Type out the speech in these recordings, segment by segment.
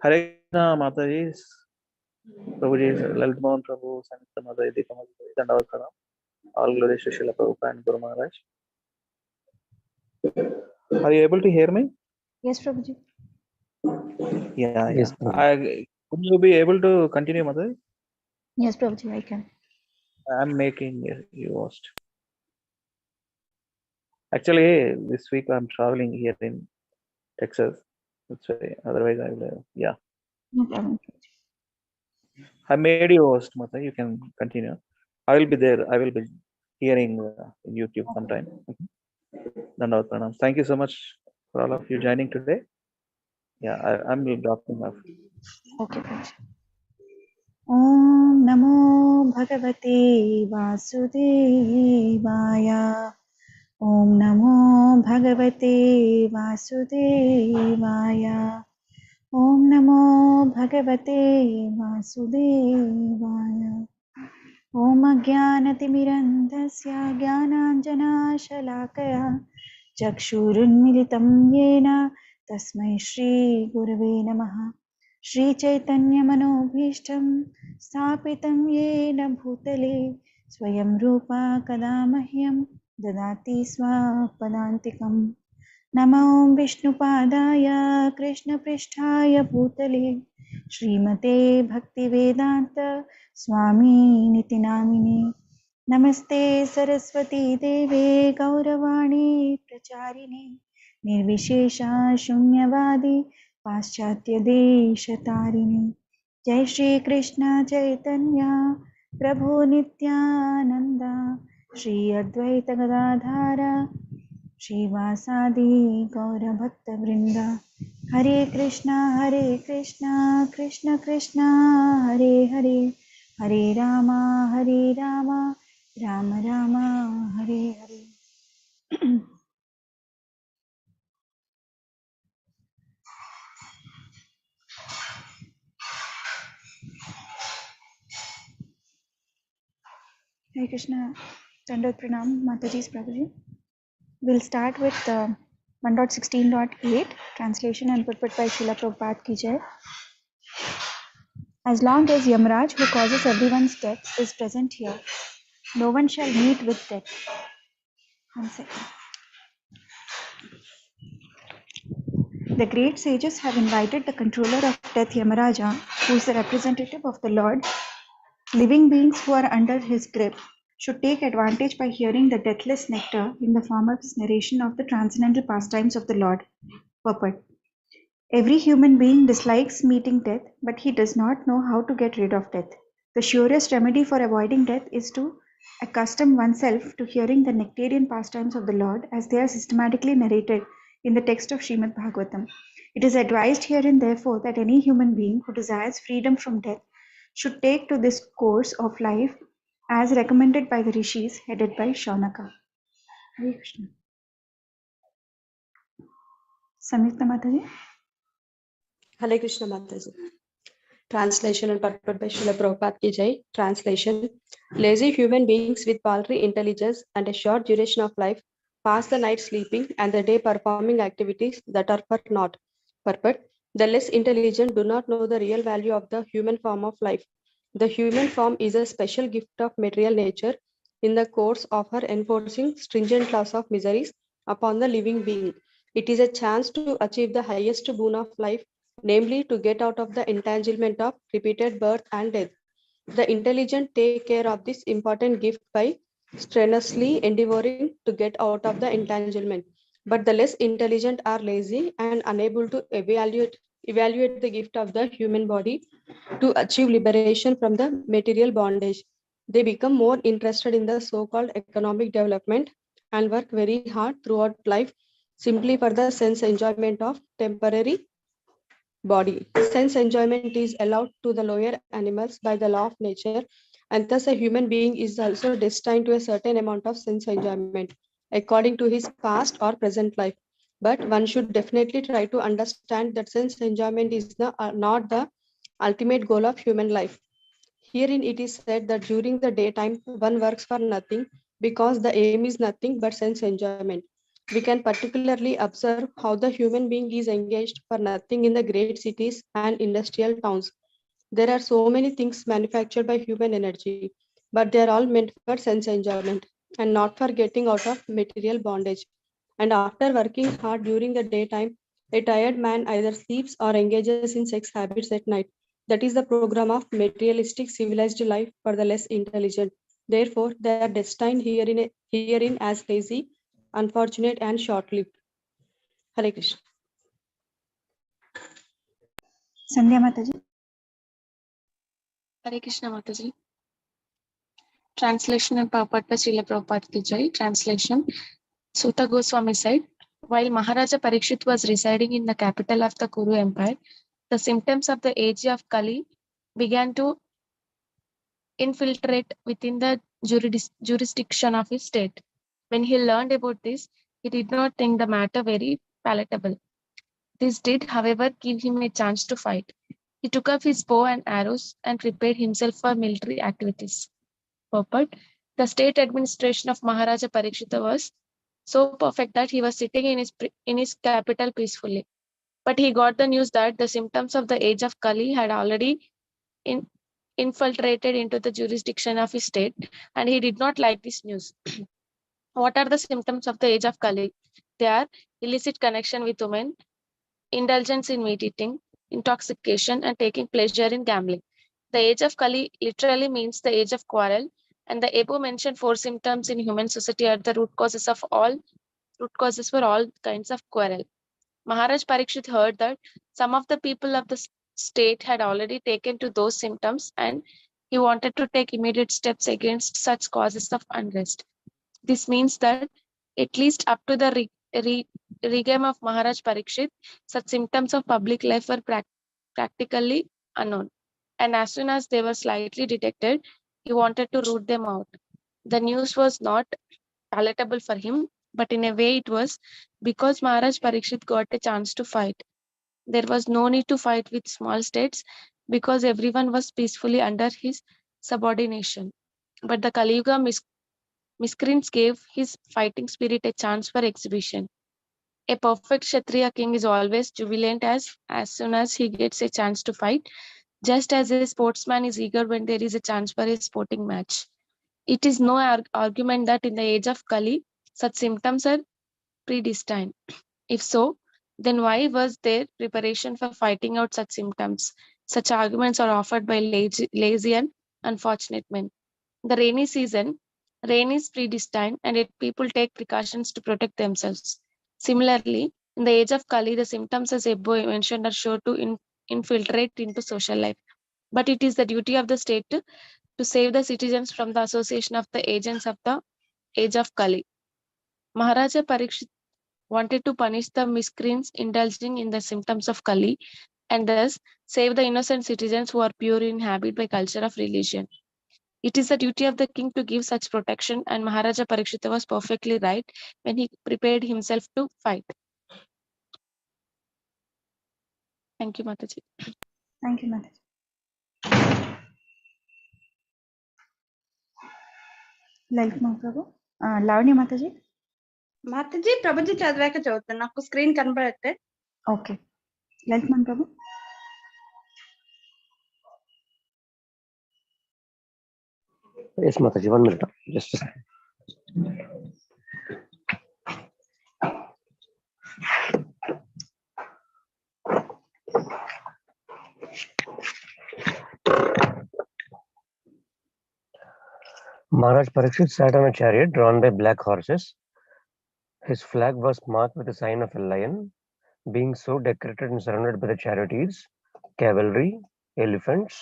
Hare Krishna Mataji, Prabhuji, Lalit Mohan Prabhu, Sanitha Mataji, Deepa Mataji, Dandavat Pranam. All glories to Srila Prabhupada and Guru Maharaj. Are you able to hear me? Yes, Prabhuji. Yeah. Yes, Prabhu. Could you be able to continue, Mataji? Yes, Prabhuji, I can. I'm making you host. Actually, this week I'm traveling here in Texas. That's why. Otherwise, I will. Yeah. No problem. I made you host, Mataji. You can continue. I will be there. I will be hearing in YouTube sometime. Dandavat Pranam. Thank you so much for all of you joining today. Yeah, I'm dropping off. Okay, Prabhuji. Om Namo Bhagavate Vasudevaya. Om Namo Bhagavate Vasudevaya. Om Namo Bhagavate Vasudevaya. Om Ajnanatimirandhasya Jnananjanashalakaya Chakshurunmilitam Yena Tasmai Shri Gurave Namaha. Shri Chaitanya Manobhishtam Sthapitam Yena Bhutale Swayam Rupa Kadamahyam Dadati Swapadantikam. Namo Vishnupadaya Krishna Pristhaya Bhutale Srimate Bhaktivedanta Swami Niti Namine. Namaste Saraswati Deve Gauravani Pracharine Nirvishesha Shunyavadi Paschatya Deshatarine. Jai Shri Krishna Chaitanya Prabhu Nityananda Shri Advaita Gadadhara Shivasadi Gaura Bhakta Vrinda. Hare Krishna Krishna Krishna Hare Hare Hare Rama Rama Rama Hare Hare. Hare Krishna, Dandavat Pranam, Mataji's Prabhuji. We'll start with 1.16.8, translation and purport by Srila Prabhupada Ki Jai. As long as Yamraj, who causes everyone's death, is present here, no one shall meet with death. 1 second. The great sages have invited the controller of death, Yamaraja, who is the representative of the Lord. Living beings who are under his grip should take advantage by hearing the deathless nectar in the form of his narration of the transcendental pastimes of the Lord. Purport. Every human being dislikes meeting death, but he does not know how to get rid of death. The surest remedy for avoiding death is to accustom oneself to hearing the nectarian pastimes of the Lord as they are systematically narrated in the text of Srimad Bhagavatam. It is advised herein, therefore, that any human being who desires freedom from death should take to this course of life as recommended by the rishis headed by Shaunaka. Hare Krishna. Samyukta Mataji. Hare Krishna Mataji. Translation and purport by Srila Prabhupada Ki Jai. Translation. Lazy human beings with paltry intelligence and a short duration of life pass the night sleeping and the day performing activities that are for naught. Purport. The less intelligent do not know the real value of the human form of life. The human form is a special gift of material nature in the course of her enforcing stringent laws of miseries upon the living being. It is a chance to achieve the highest boon of life, namely to get out of the entanglement of repeated birth and death. The intelligent take care of this important gift by strenuously endeavoring to get out of the entanglement. But the less intelligent are lazy and unable to evaluate the gift of the human body to achieve liberation from the material bondage. They become more interested in the so-called economic development and work very hard throughout life simply for the sense enjoyment of temporary body. Sense enjoyment is allowed to the lower animals by the law of nature, and thus a human being is also destined to a certain amount of sense enjoyment according to his past or present life. But one should definitely try to understand that sense enjoyment is not the ultimate goal of human life. Herein it is said that during the daytime one works for nothing because the aim is nothing but sense enjoyment. We can particularly observe how the human being is engaged for nothing in the great cities and industrial towns. There are so many things manufactured by human energy, but they are all meant for sense enjoyment and not for getting out of material bondage. And after working hard during the daytime, a tired man either sleeps or engages in sex habits at night. That is the program of materialistic civilized life for the less intelligent. Therefore, they are destined herein as lazy, unfortunate, and short lived. Hare Krishna. Sandhya Mataji. Hare Krishna Mataji. Translation and purport by Srila Prabhupada Ki Jai. Translation. Suta Goswami said, while Maharaja Parikshit was residing in the capital of the Kuru Empire, the symptoms of the age of Kali began to infiltrate within the jurisdiction of his state. When he learned about this, he did not think the matter very palatable. This did, however, give him a chance to fight. He took up his bow and arrows and prepared himself for military activities. Purport: the state administration of Maharaja Parikshita was so perfect that he was sitting in his capital peacefully. But he got the news that the symptoms of the age of Kali had already infiltrated into the jurisdiction of his state, and he did not like this news. What are the symptoms of the age of Kali? They are illicit connection with women, indulgence in meat eating, intoxication, and taking pleasure in gambling. The age of Kali literally means the age of quarrel, and the above mentioned four symptoms in human society are the root causes for all kinds of quarrel. Maharaj Parikshit heard that some of the people of the state had already taken to those symptoms, and he wanted to take immediate steps against such causes of unrest. This means that at least up to the regime of Maharaj Parikshit, such symptoms of public life were practically unknown. And as soon as they were slightly detected, he wanted to root them out. The news was not palatable for him, but in a way it was, because Maharaj Parikshit got a chance to fight. There was no need to fight with small states because everyone was peacefully under his subordination. But the Kali Yuga miscreants gave his fighting spirit a chance for exhibition. A perfect Kshatriya king is always jubilant as soon as he gets a chance to fight, just as a sportsman is eager when there is a chance for a sporting match. It is no argument that in the age of Kali, such symptoms are predestined. If so, then why was there preparation for fighting out such symptoms? Such arguments are offered by lazy and unfortunate men. The rainy season, rain is predestined, and yet people take precautions to protect themselves. Similarly, in the age of Kali, the symptoms as above mentioned are sure to infiltrate into social life. But it is the duty of the state to save the citizens from the association of the agents of the age of Kali. Maharaja Parikshit wanted to punish the miscreants indulging in the symptoms of Kali and thus save the innocent citizens who are pure in habit by culture of religion. It is the duty of the king to give such protection, and Maharaja Parikshita was perfectly right when he prepared himself to fight. Thank you, Mataji. Thank you, Mataji. Life Mahaprabhu. Lavanya Mataji. Mataji Prabhuji చదివాక చదువుతాను నాకు screen కనబడతే Okay. Life Mahaprabhu. Yes, Mataji, 1 minute. Just a second. Maharaj Parikshit sat on a chariot drawn by black horses. His flag was marked with the sign of a lion. Being so decorated and surrounded by the charioteers, cavalry, elephants,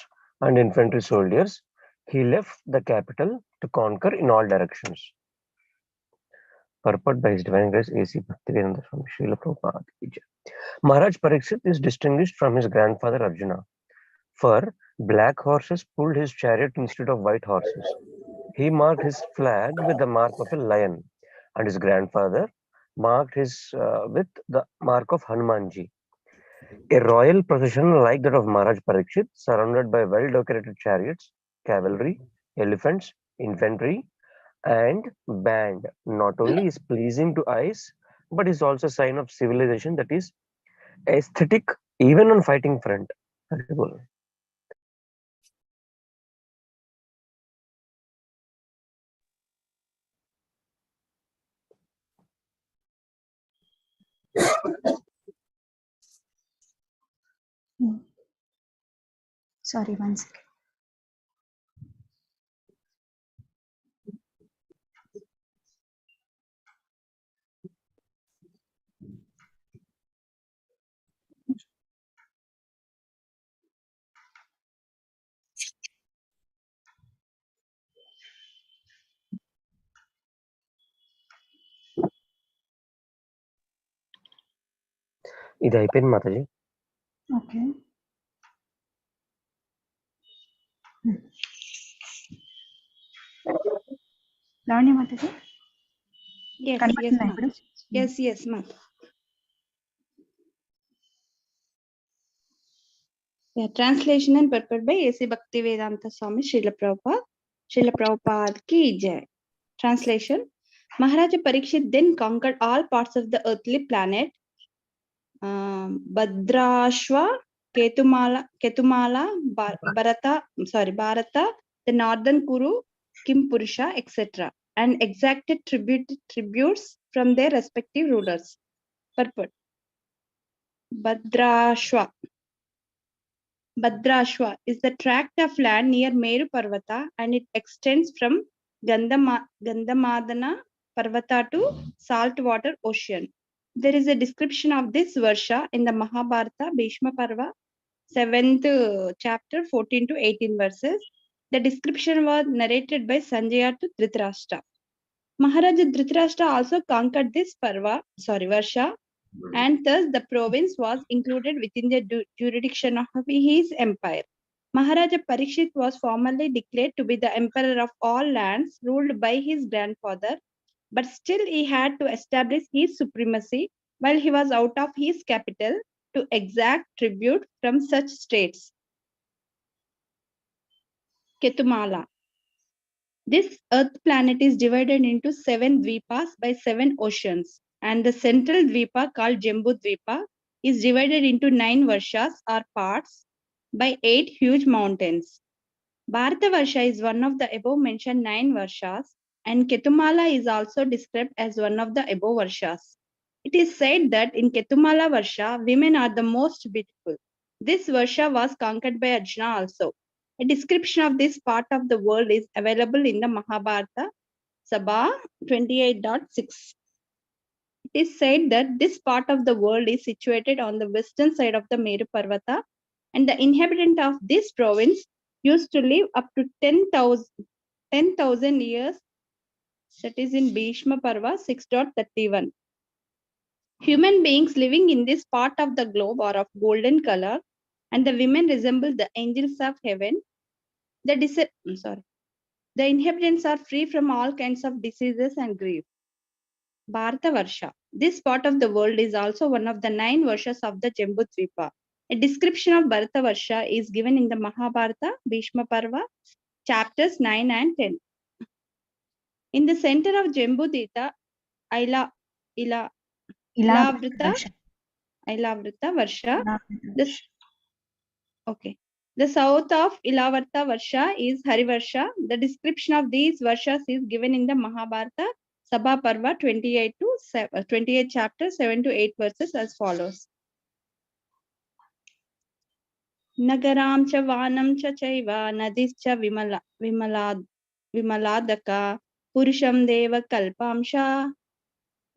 and infantry soldiers, he left the capital to conquer in all directions. Purport by His Divine Grace A.C. Bhaktivedanta from Srila Prabhupada. Maharaj Parikshit is distinguished from his grandfather Arjuna, for black horses pulled his chariot instead of white horses. He marked his flag with the mark of a lion, and his grandfather marked his with the mark of Hanumanji. A royal procession like that of Maharaj Parikshit, surrounded by well-decorated chariots, cavalry, elephants, infantry, and band, not only is pleasing to eyes, but is also a sign of civilization that is aesthetic even on fighting front. Very cool. Sorry, one second. ఇది అయిపోయింది Mataji. Okay. Lavanya Mataji? Yes, కనపడుతుందా ఇప్పుడు? yes, Mata. Yeah, translation and purport by A.C. Bhaktivedanta Swami Srila Prabhupada ki jai. Translation: Maharaja Parikshit then conquered all parts of the earthly planet. Bhadrashva, Ketumala, Bharata, the northern Kuru, Kimpurusha, etc., and exacted tributes from their respective rulers. Purport: Bhadrashva is the tract of land near Meru Parvata, and it extends from Gandhamadana Parvata to saltwater ocean. There is a description of this Varsha in the Mahabharata, Bhishma Parva, 7th chapter, 14 to 18 verses. The description was narrated by Sanjaya to Dhritarashtra. Maharaja Dhritarashtra also conquered this Varsha, and thus the province was included within the jurisdiction of his empire. Maharaja Parikshit was formally declared to be the emperor of all lands ruled by his grandfather, but still he had to establish his supremacy while he was out of his capital to exact tribute from such states. Ketumala. This earth planet is divided into 7 dvipas by 7 oceans, and the central dvipa called Jambu Dvipa is divided into 9 varshas or parts by 8 huge mountains. Bharatavarsha is one of the above mentioned 9 varshas, and Ketumala is also described as one of the above varshas. It is said that in Ketumala Varsha, women are the most beautiful. This Varsha was conquered by Arjuna also. A description of this part of the world is available in the Mahabharata, Sabha 28.6. It is said that this part of the world is situated on the western side of the Meru Parvata, and the inhabitant of this province used to live up to 10,000 years. That is in Bhishma Parva 6.31. Human beings living in this part of the globe are of golden color, and the women resemble the angels of heaven. The inhabitants are free from all kinds of diseases and grief. Bharatavarsha. This part of the world is also one of the 9 varshas of the Jambudvipa. A description of Bharatavarsha is given in the Mahabharata, Bhishma Parva, chapters 9 and 10. In the center of Jambudita, Ilavrita Varsha. The south of Ilavarta Varsha is Harivarsha. The description of these Varshas is given in the Mahabharata, Sabha Parva 28 chapters, 7 to 8 verses as follows. Nagaram cha vanam cha chaiva nadischa vimaladaka purusham deva kalpamsha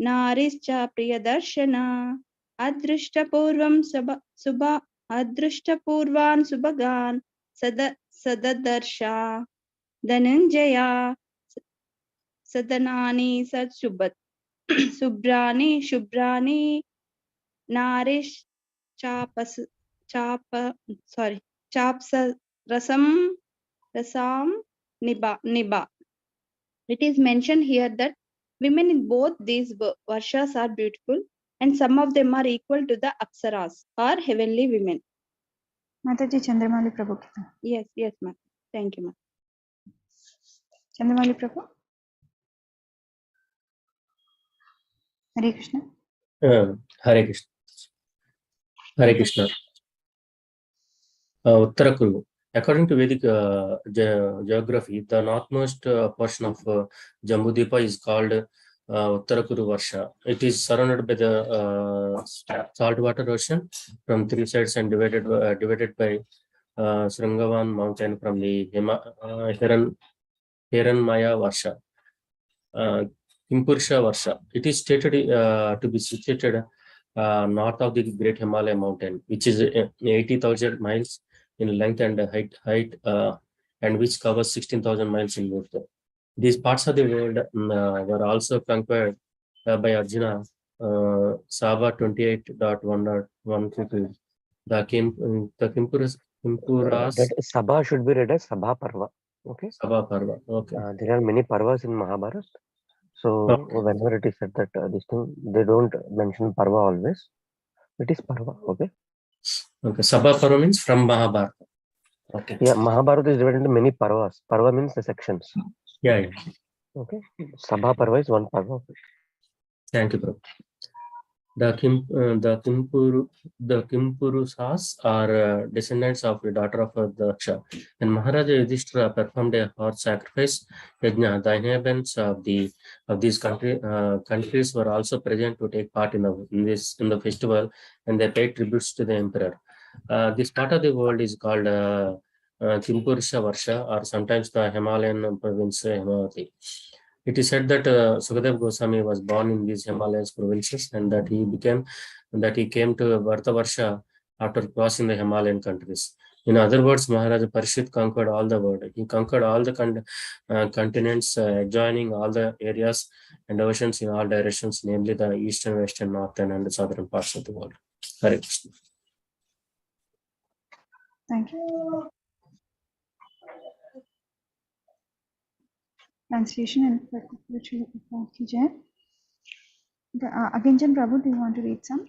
narischa priyadarshana adrishtapurvam adrishtapurvan subhagan sadadarsha dhananjaya sadanani shubrani narish chapsa rasam niba. It is mentioned here that women in both these varshas are beautiful, and some of them are equal to the apsaras or heavenly women. Mataji Chandramali Prabhu. Yes, ma'am. Thank you, ma'am. Chandramali Prabhu. Hare Krishna. Hare Krishna. Hare Krishna. Uttara Kuru. According to Vedic geography, the northmost portion of Jambudvipa is called Uttara Kuru Varsha. It is surrounded by the saltwater ocean from three sides and divided by Sringavan mountain from the Hiranmaya Varsha. Kimpursha Varsha. It is stated to be situated north of the Great Himalaya mountain, which is 80,000 miles in length and height, and which covers 16,000 miles in width. These parts of the world were also conquered by Arjuna, Sava 28.1.122. The Kimpuras. That Sabha should be read as Sabha Parva. Okay. Sabha Parva. Okay. There are many Parvas in Mahabharata. So Okay. whenever it is said that this thing, they don't mention Parva always. It is Parva. Okay. Okay. Sabha Parva means from Mahabharata. Okay. Yeah, Mahabharata is divided into many Parvas. Parva means the sections. Yeah. Okay. Sabha Parva is one Parva. Thank you, bro. The Kimpurusas are descendants of the daughter of Daksha. When Maharaja Yudhishthira performed a horse sacrifice yajna, the inhabitants of these countries were also present to take part in the festival, and they paid tributes to the emperor. This part of the world is called Kimpurusha Varsha, or sometimes the Himalayan province Himavati. It is said that Sukadeva Goswami was born in these Himalayas provinces, and that he came to Bharatavarsha after crossing the Himalayan countries. In other words, Maharaja Parishit conquered all the world. He conquered all the continents, adjoining all the areas and oceans in all directions, namely the eastern, western, northern, and southern parts of the world. Hare Krishna. Thank you. Translation and Aginjan Prabhu, do you want to read some?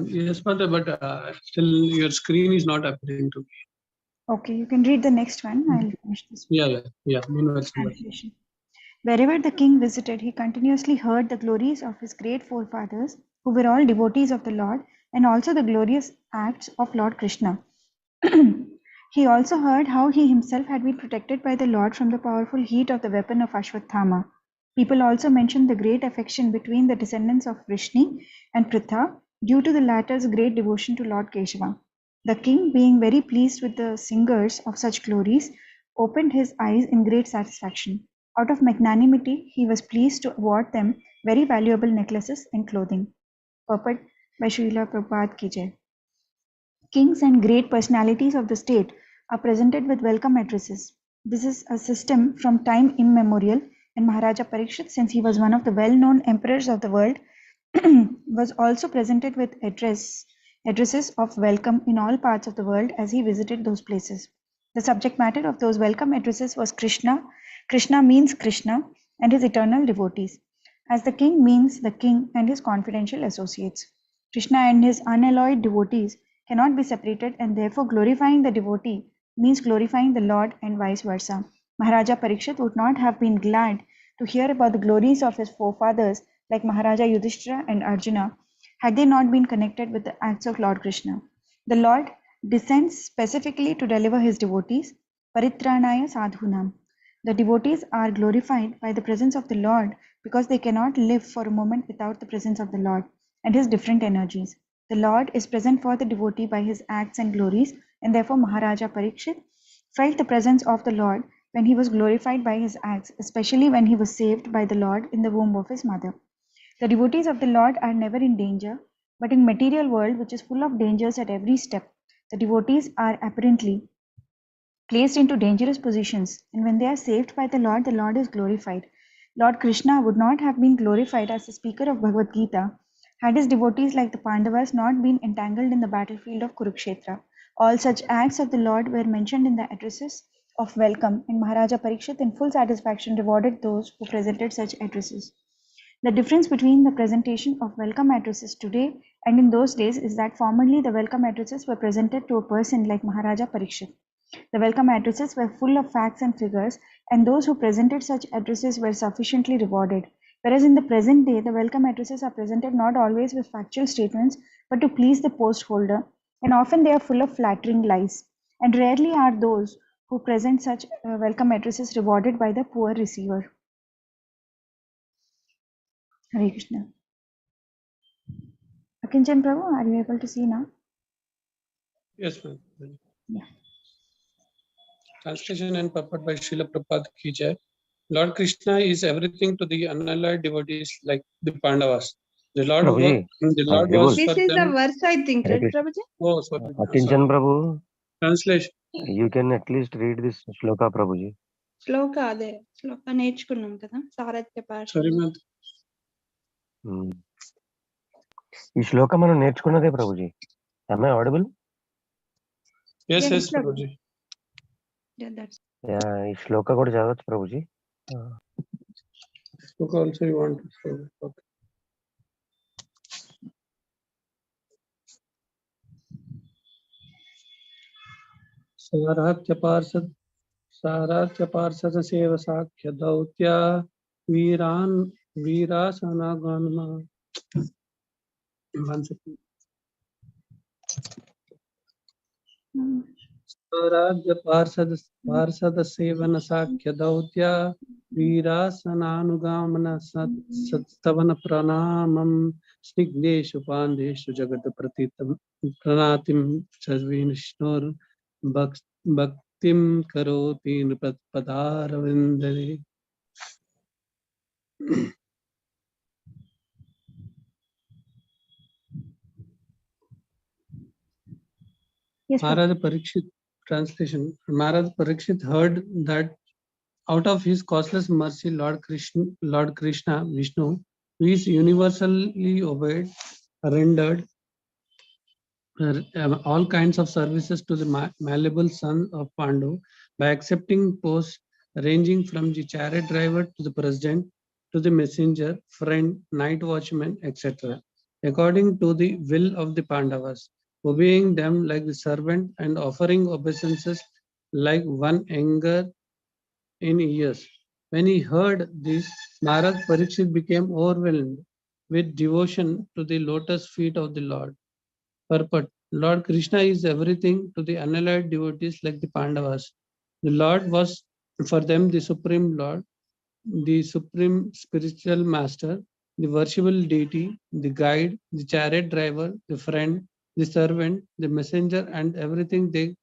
Yes, Mother, but still your screen is not appearing to me. Okay, you can read the next one. I'll finish this one. Yeah. Meanwhile, Translation. Wherever the king visited, he continuously heard the glories of his great forefathers, who were all devotees of the Lord, and also the glorious acts of Lord Krishna. He also heard how he himself had been protected by the Lord from the powerful heat of the weapon of Ashwatthama. People also mentioned the great affection between the descendants of Vrishni and Pritha due to the latter's great devotion to Lord Keshava. The king, being very pleased with the singers of such glories, opened his eyes in great satisfaction. Out of magnanimity, he was pleased to award them very valuable necklaces and clothing. Purport by Srila Prabhupada Ki Jai. Kings and great personalities of the state are presented with welcome addresses. This is a system from time immemorial, and Maharaja Parikshit, since he was one of the well-known emperors of the world, was also presented with addresses of welcome in all parts of the world as he visited those places. The subject matter of those welcome addresses was Krishna. Krishna means Krishna and his eternal devotees, as the king means the king and his confidential associates. Krishna and his unalloyed devotees cannot be separated, and therefore glorifying the devotee means glorifying the Lord, and vice versa. Maharaja Parikshit would not have been glad to hear about the glories of his forefathers like Maharaja Yudhishthira and Arjuna had they not been connected with the acts of Lord Krishna. The Lord descends specifically to deliver his devotees, Paritranaya Sadhunam. The devotees are glorified by the presence of the Lord because they cannot live for a moment without the presence of the Lord and his different energies. The Lord is present for the devotee by his acts and glories, and therefore Maharaja Parikshit felt the presence of the Lord when he was glorified by his acts, especially when he was saved by the Lord in the womb of his mother. The devotees of the Lord are never in danger, but in material world, which is full of dangers at every step, the devotees are apparently placed into dangerous positions, and when they are saved by the Lord is glorified. Lord Krishna would not have been glorified as the speaker of Bhagavad Gita had his devotees like the Pandavas not been entangled in the battlefield of Kurukshetra. All such acts of the Lord were mentioned in the addresses of welcome, and Maharaja Parikshit in full satisfaction rewarded those who presented such addresses. The difference between the presentation of welcome addresses today and in those days is that formerly the welcome addresses were presented to a person like Maharaja Parikshit. The welcome addresses were full of facts and figures, and those who presented such addresses were sufficiently rewarded. Whereas in the present day, the welcome addresses are presented not always with factual statements, but to please the post holder, and often they are full of flattering lies. And rarely are those who present such welcome addresses rewarded by the poor receiver. Hare Krishna. Akinchan Prabhu, are you able to see now? Yes, ma'am. Yeah. Translation and purport by Srila Prabhupada ki jai. Lord Krishna is everything to the unalloyed devotees like the Pandavas. The Lord, Prabhuji, the Lord Hare was Bol. for This is the them. verse, I think, Hare right, Krishna. Prabhuji? Oh, sorry. Attention, Prabhu. Translation. You can at least read this shloka, Prabhuji. Sloka అదే శ్లోక నేర్చుకున్నాం కదా సారథ్య పాఠ Sorry, ma'am. ఈ శ్లోక మనం నేర్చుకున్నదే Prabhuji. Am I audible? Yes, Yes, yes, sir. Prabhuji. Yeah, that's ఈ శ్లోక కూడా చదవచ్చు Prabhuji. Okay, also you want to. Okay. साराथ्य पार्षद save साख्य दौत्या वीरासना गणमा. One second. स्वराज्य पार्षद सेवन साख्य दौत्या वीरासनानुगामन सत्स्तवन प्रणामं स्निग्धेषु पाण्डेषु जगत प्रणातिं च विष्णुर् भक्तिं करोति नृपदारविन्दे. Yes, Maharaj Parikshit translation. Maharaj Parikshit heard that out of his causeless mercy, Lord Krishna, Vishnu, who is universally obeyed, rendered all kinds of services to the malleable son of Pandu by accepting posts ranging from the chariot driver to the president, to the messenger, friend, night watchman, etc., according to the will of the Pandavas, obeying them like the servant and offering obeisances like one younger in years. When he heard this, Maharaj Parikshit became overwhelmed with devotion to the lotus feet of the Lord. Purport. Lord Krishna is everything to the unalloyed devotees like the Pandavas. The Lord was for them the Supreme Lord, the Supreme Spiritual Master, the worshipable deity, the guide, the chariot driver, the friend, the servant, the messenger, and everything they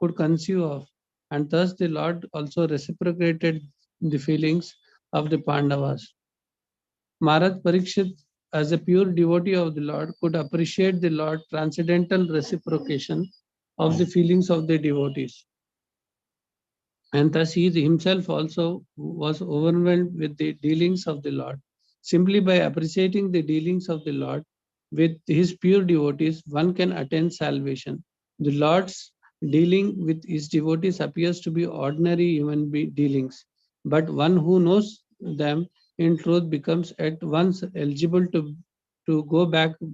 could conceive of. And thus the Lord also reciprocated the feelings of the Pandavas. Maharaj Parikshit, as a pure devotee of the Lord, could appreciate the Lord's transcendental reciprocation of the feelings of the devotees. And thus he himself also was overwhelmed with the dealings of the Lord. Simply by appreciating the dealings of the Lord with his pure devotees, one can attain salvation. The Lord's dealing with his devotees appears to be ordinary human dealings, but one who knows them in truth becomes at once eligible to go back to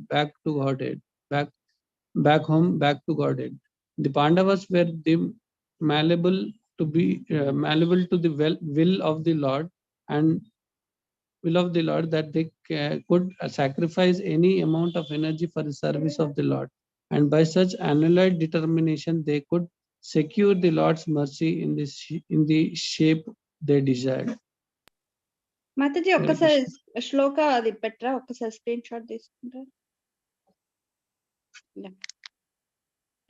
Godhead, back home, back to Godhead. The Pandavas were malleable to the will of the Lord, and will of the Lord, that they could sacrifice any amount of energy for the service of the Lord, and by such unalloyed determination they could secure the Lord's mercy in the shape they desired. Mataji ఒక్కసారి శ్లోక అది పెట్టరా ఒక్కసారి screen shot తీసుకుంటారా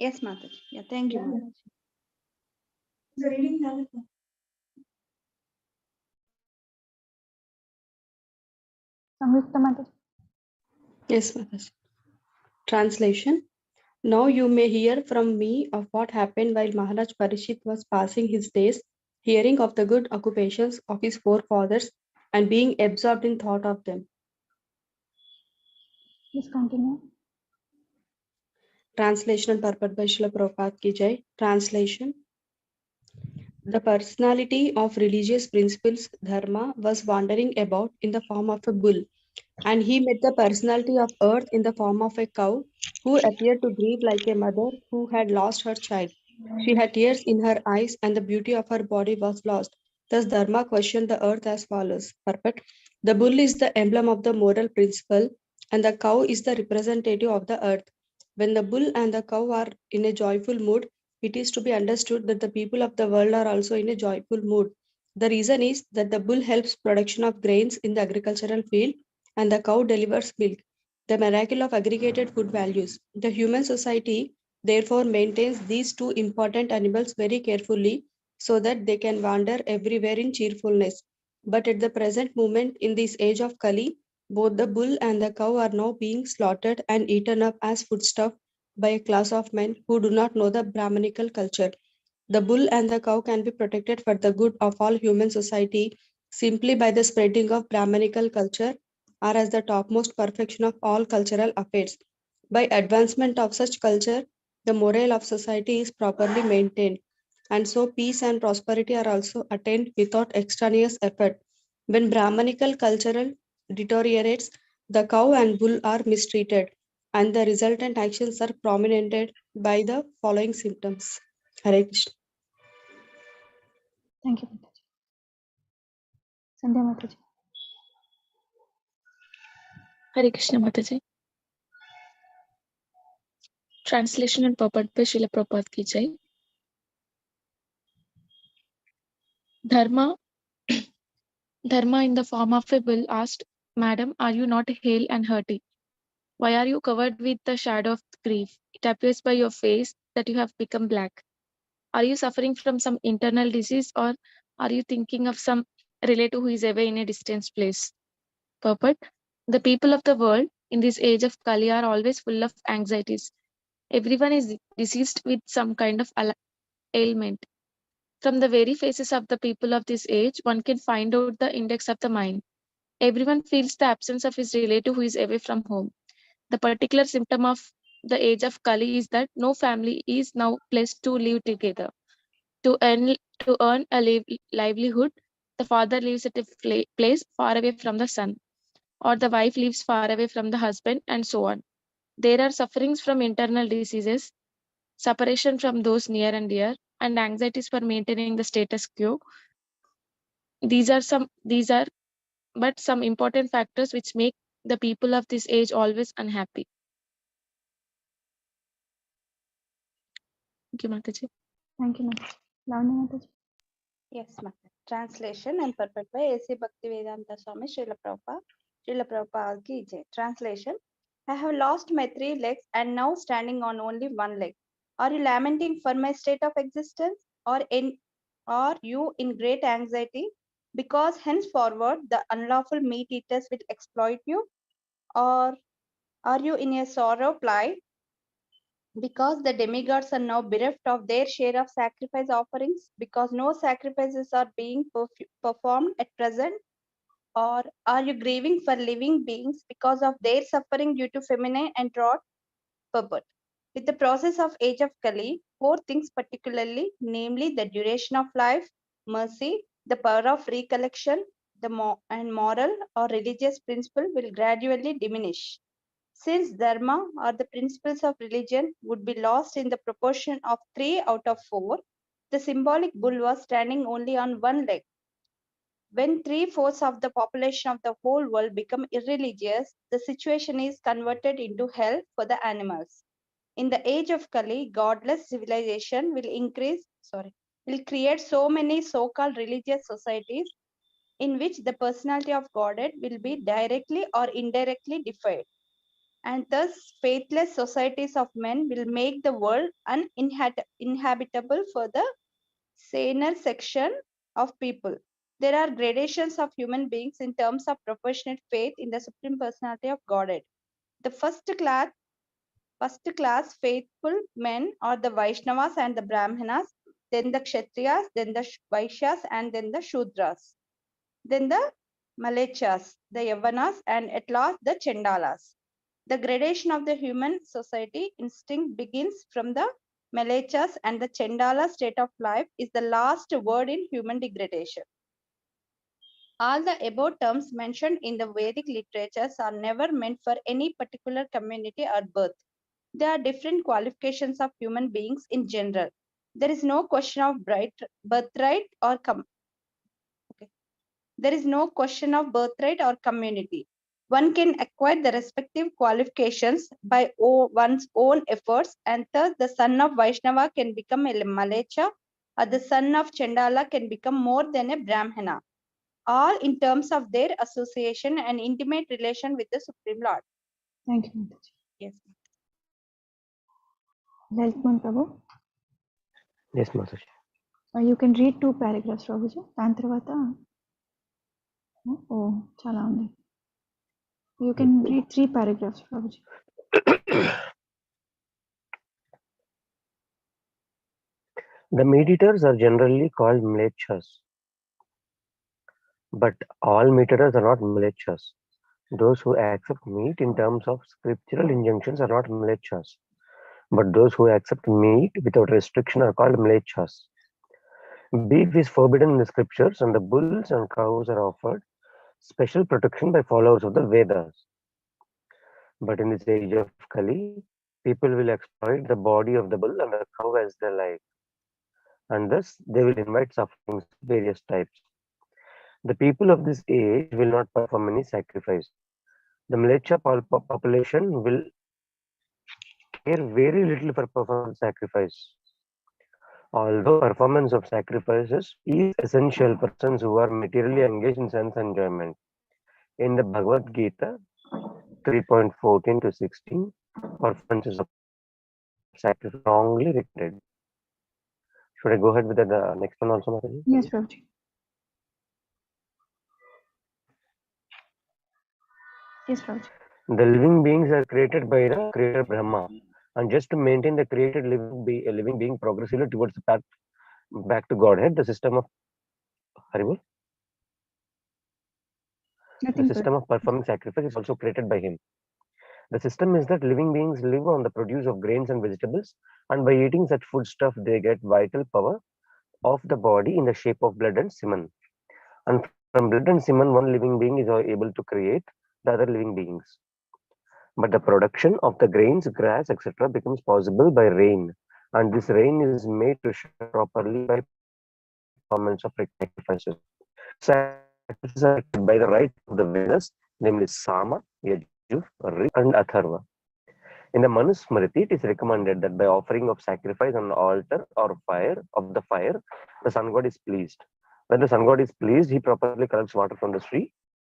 yes Mataji yeah thank you Samyukta Mataji. Yes, Maharaj. Translation. Now you may hear from me of what happened while Maharaj Parikshit was passing his days, hearing of the good occupations of his forefathers and being absorbed in thought of them. Please continue. Translation and purport by Srila Prabhupada ki jai. Translation. The personality of religious principles, Dharma, was wandering about in the form of a bull, and he met the personality of earth in the form of a cow, who appeared to grieve like a mother who had lost her child. She had tears in her eyes, and the beauty of her body was lost. Thus Dharma questioned the earth as follows. Purport. The bull is the emblem of the moral principle, and the cow is the representative of the earth. When the bull and the cow are in a joyful mood, it is to be understood that the people of the world are also in a joyful mood. The reason is that the bull helps production of grains in the agricultural field and the cow delivers milk, the miracle of aggregated food values. The human society therefore maintains these two important animals very carefully so that they can wander everywhere in cheerfulness. But at the present moment, in this age of Kali, both the bull and the cow are now being slaughtered and eaten up as foodstuff by a class of men who do not know the Brahmanical culture. The bull and the cow can be protected for the good of all human society simply by the spreading of Brahmanical culture or as the topmost perfection of all cultural affairs. By advancement of such culture, the morale of society is properly maintained, and so peace and prosperity are also attained without extraneous effort. When Brahmanical cultural deteriorates, the cow and bull are mistreated, and the resultant actions are prominented by the following symptoms. Hare Krishna. Thank you, Mataji. Sandhya Mataji. Hare Krishna Mataji. Translation and purport by Srila Prabhupada ki jai. Dharma in the form of a bull asked, "Madam, are you not hale and hearty? Why are you covered with the shadow of grief? It appears by your face that you have become black. Are you suffering from some internal disease, or are you thinking of some relative who is away in a distant place?" Purport: the people of the world in this age of Kali are always full of anxieties. Everyone is diseased with some kind of ailment. From the very faces of the people of this age, one can find out the index of the mind. Everyone feels the absence of his relative who is away from home. The particular symptom of the age of Kali is that no family is now placed to live together. To earn a livelihood, the father lives at a place far away from the son, or the wife lives far away from the husband, and so on. There are sufferings from internal diseases, separation from those near and dear, and anxieties for maintaining the status quo. These are but some important factors which make the people of this age always unhappy. Thank you, Mataji. Thank you, Mataji. Lavanya Mataji. Yes, Mata. Translation and purport by A.C. Bhaktivedanta Swami Srila Prabhupada ki jai. Translation: I have lost my 3 legs and now standing on only 1 leg. Are you lamenting for my state of existence, or are you in great anxiety because henceforward the unlawful meat eaters will exploit you? Or are you in a sorrow plight because the demigods are now bereft of their share of sacrifice offerings, because no sacrifices are being performed at present? Or are you grieving for living beings because of their suffering due to feminine and drought? Purport: with the process of age of Kali, 4 things particularly, namely the duration of life, mercy, the power of recollection, and moral or religious principle will gradually diminish. Since dharma or the principles of religion would be lost in the proportion of 3 out of 4, the symbolic bull was standing only on 1 leg. When 3/4 of the population of the whole world become irreligious, the situation is converted into hell for the animals. In the age of Kali, godless civilization will create so many so-called religious societies in which the personality of Godhead will be directly or indirectly defied. And thus, faithless societies of men will make the world uninhabitable for the saner section of people. There are gradations of human beings in terms of proportionate faith in the Supreme Personality of Godhead. The first class faithful men are the Vaishnavas and the Brahmanas, then the Kshatriyas, then the Vaishyas, and then the Shudras. Then the Malechas, the Yavanas, and at last the Chandalas. The gradation of the human society instinct begins from the Malechas, and the Chandala state of life is the last word in human degradation. All the above terms mentioned in the Vedic literatures are never meant for any particular community or birth. There are different qualifications of human beings in general. There is no question of birthright or there is no question of birthright or community. One can acquire the respective qualifications by one's own efforts, and thus the son of Vaishnava can become a Malecha, or the son of Chandala can become more than a Brahmana, all in terms of their association and intimate relation with the Supreme Lord. Thank you, Mataji. Yes. Lalitman Prabhu, Yes, Mataji. you can read 2 paragraphs, Prabhuji. దాని తర్వాత చాలా ఉంది. You can read 3 paragraphs, Prabhuji. The meat eaters are generally called mlechas, but all meat eaters are not mlechas. Those who accept meat in terms of scriptural injunctions are not mlechas, but those who accept meat without restriction are called mlechas. Beef is forbidden in the scriptures, and the bulls and cows are offered special protection by followers of the Vedas. But in this age of Kali, people will exploit the body of the bull and the cow as they like, and thus they will invite sufferings of various types. The people of this age will not perform any sacrifice. The Mlecha population will care very little for performing sacrifice. Although performance of sacrifices is essential for persons who are materially engaged in sense enjoyment. In the Bhagavad Gita 3.14 to 16, performances of sacrifice strongly recommended. Should I go ahead with the next one also, Mataji? Yes, Prabhuji. Yes, Prabhuji. The living beings are created by the creator Brahma, and just to maintain the created living being progressively towards the path back to Godhead, the system of Haribol, the system of performing sacrifice is also created by him. The system is that living beings live on the produce of grains and vegetables, and by eating such foodstuff, they get vital power of the body in the shape of blood and semen. And from blood and semen, one living being is able to create the other living beings. But the production of the grains, grass, etc. becomes possible by rain, and this rain is made to shower properly by performance of sacrifices. Sacrifices are by the right of the Vedas, namely Sama, Yajur, Rig, and Atharva. In the Manusmriti, it is recommended that by offering of sacrifice on the altar or fire, the sun god is pleased. When the sun god is pleased, he properly collects water from the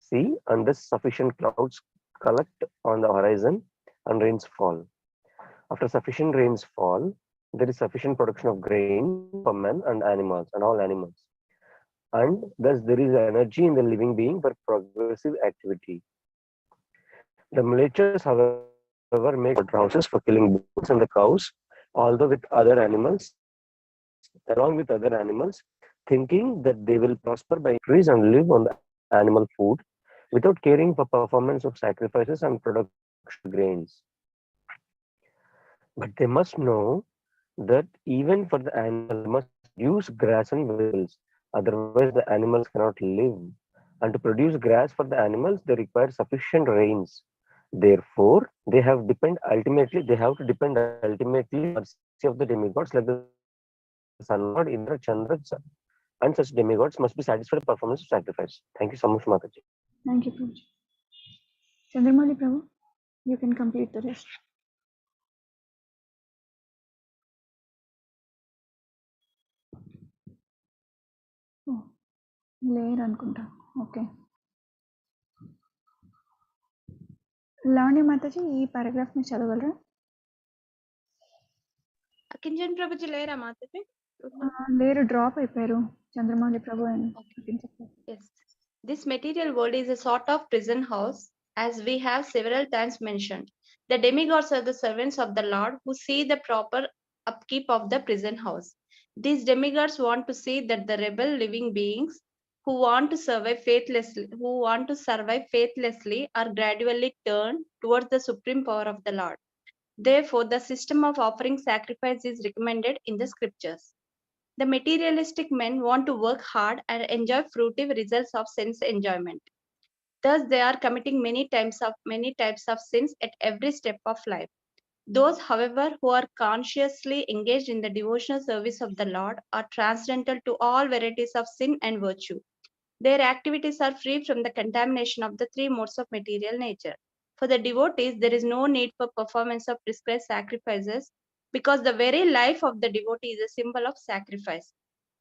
sea, and thus sufficient clouds collect on the horizon and rains fall. After sufficient rains fall, there is sufficient production of grain for men and animals and all animals. And thus there is energy in the living being for progressive activity. The mlechas, however, make houses for killing bulls and the cows, although with other animals, along with other animals, thinking that they will prosper by increase and live on the animal food without caring for performance of sacrifices and production of grains. But they must know that even for the animal, they must use grass and vegetables, otherwise the animals cannot live. And to produce grass for the animals, they require sufficient rains. Therefore, they have to depend ultimately on the mercy of the demigods like the sun god, Indra, Chandra, and such demigods must be satisfied with the performance of sacrifice. Thank you so much, Mataji. Thank you, Prabhuji. Chandramali Prabhu, you can complete the rest. లేరు అనుకుంటా. Okay, Lavanya Mataji ఈ paragraph ని చదవగలరా? కింజన్ ప్రభుజీ లేరా మాతాజీ? లేరు, drop అయిపోయారు చంద్రమౌళి ప్రభు. Yes. This material world is a sort of prison house, as we have several times mentioned. The demigods are the servants of the Lord who see the proper upkeep of the prison house. These demigods want to see that the rebel living beings who want to survive faithlessly are gradually turned towards the supreme power of the Lord. Therefore, the system of offering sacrifice is recommended in the scriptures. The materialistic men want to work hard and enjoy fruitive results of sense enjoyment. Thus, they are committing many types of sins at every step of life. Those, however, who are consciously engaged in the devotional service of the Lord are transcendental to all varieties of sin and virtue. Their activities are free from the contamination of the three modes of material nature. For the devotees, there is no need for performance of prescribed sacrifices because the very life of the devotee is a symbol of sacrifice.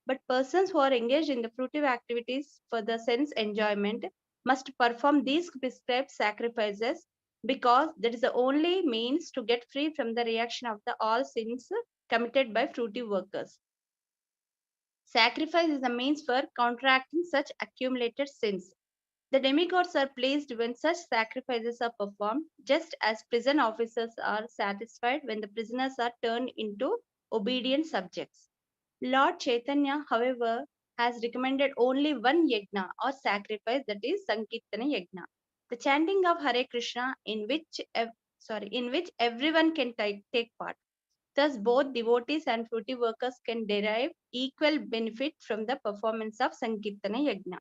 But persons who are engaged in the fruitive activities for the sense enjoyment must perform these prescribed sacrifices because that is the only means to get free from the reaction of the all sins committed by fruitive workers. Sacrifice is a means for counteracting such accumulated sins. The demigods are pleased when such sacrifices are performed, just as prison officers are satisfied when the prisoners are turned into obedient subjects. Lord Chaitanya, however, has recommended only one yajna or sacrifice, that is Sankirtana yajna, the chanting of Hare Krishna in which everyone can take part. Thus, both devotees and fruitive workers can derive equal benefit from the performance of Sankirtana yajna.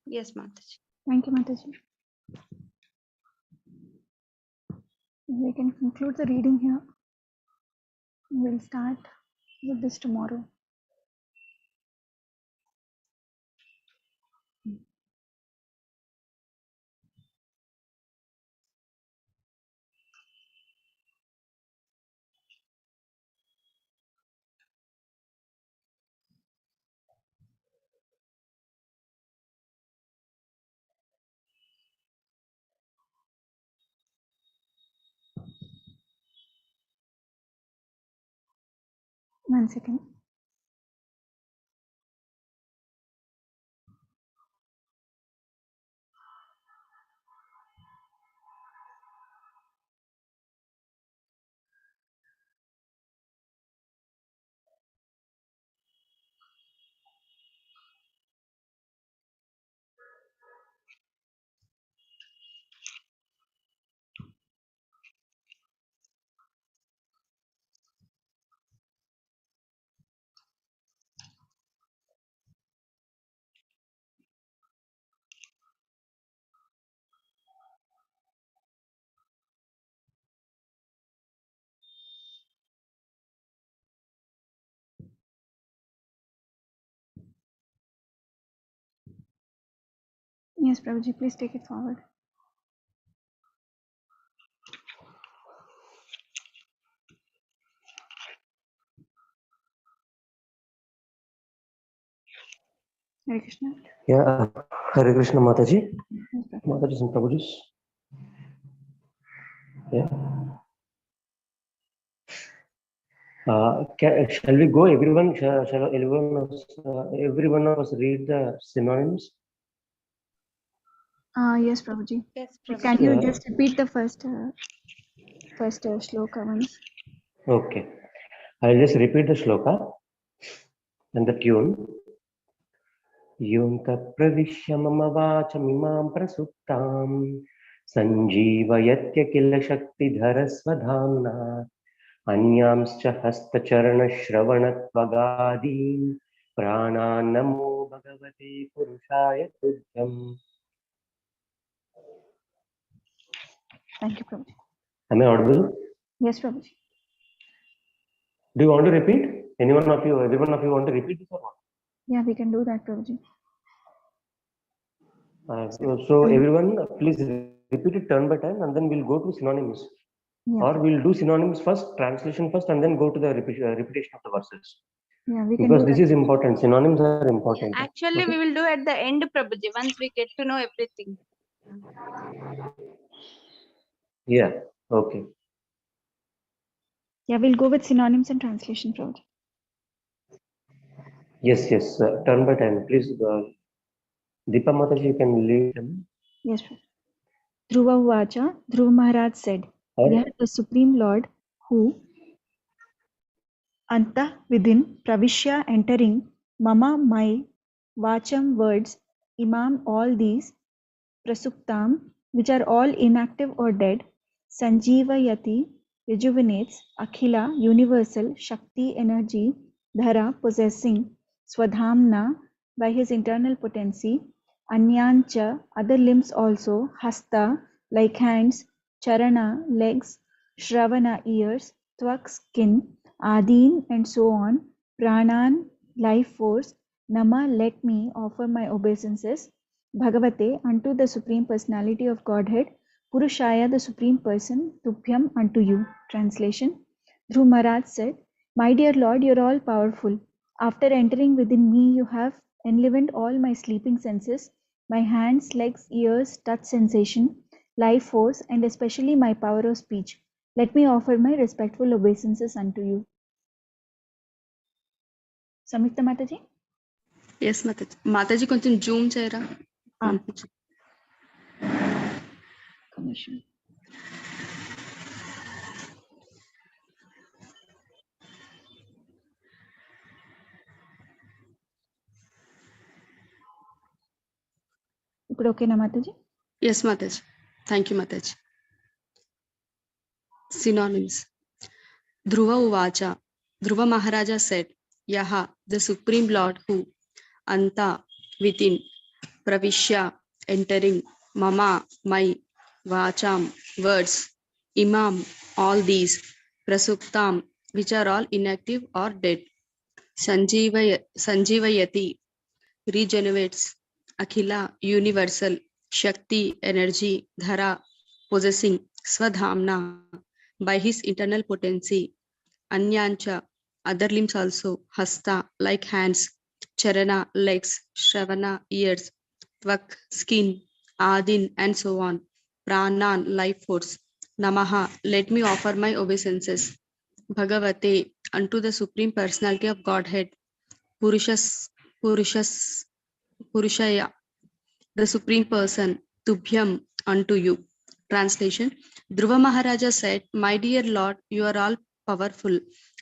Yes, Mataji. Thank you, Mataji. We can conclude the reading here. We'll start with this tomorrow. One second. Yes, Prabhuji, please take it forward. Hare Krishna. Yeah, Hare Krishna Mataji. Yes, Prabhuji. Mataji and Prabhuji. Yeah. Shall we go? Everyone, shall everyone of us read the synonyms? Yes, Prabhuji. Yes, Prabhuji. Can you just repeat the first shloka once? Okay. I'll just repeat the shloka and the tune. Yunta pravishya mama vachamimam prasuptam sanjeevayatya kila shakti dharasvadhamna anyamscha hastacharana shravanatvagadin prananamo bhagavate purushaya tudyam. Thank you, Prabhuji. Am I audible? Yes, Prabhuji. Do you want to repeat? Everyone of you want to repeat this or not? Yeah, we can do that, Prabhuji. So everyone, please repeat it turn by turn, and then we'll go to synonyms. Yeah, Or we'll do synonyms first, translation first, and then go to the repetition of the verses. yeah, we can Because do this that. is important. Synonyms are important. Actually, Okay? we will do at the end, Prabhuji, once we get to know everything. Yeah. Okay. Yeah, we'll go with synonyms and translation, Prabhuji. Yes. Turn by turn, please. Deepa Mataji, you can lead them. Yes, Prabhuji. Dhruva Vacha, Dhruv Maharaj said, Or the Supreme Lord who Anta within Pravishya entering Mama my Vacham words Imam all these Prasuptam which are all inactive or dead Sanjeevayati rejuvenates Akhila universal Shakti energy Dhara possessing Swadhamna by his internal potency Anyancha other limbs also Hasta like hands Charana legs Shravana ears Tvak skin Adin and so on, Pranan, life force, Nama, let me offer my obeisances, Bhagavate, unto the Supreme Personality of Godhead, Purushaya, the Supreme Person, Tubhyam, unto you. Translation. Dhruv Maharaj said, My dear Lord, you are all powerful. After entering within me, you have enlivened all my sleeping senses, my hands, legs, ears, touch sensation, life force, and especially my power of speech. Let me offer my respectful obeisances unto you. Samyukta Mataji? Yes Mataji. Mataji కొంచెం zoom చేయరా? Commission. ఇప్పుడు ఓకేనా Mataji? Yes Mataji. Thank you Mataji. Synonyms. Dhruva ఉవాచ. Dhruva Maharaja said, యహ the supreme lord who anta within pravishya entering mama my vacham words imam all these prasuptam which are all inactive or dead sanjivayati regenerates akhila universal shakti energy dhara possessing swadhamna by his internal potency anyancha other limbs also hasta like hands charana legs shravana ears tvak skin adin and so on pranan life force namaha let me offer my obeisances bhagavate unto the supreme personality of godhead purushas purushaya the supreme person tubhyam unto you. Translation. Dhruva Maharaja said, my dear Lord, you are all powerful.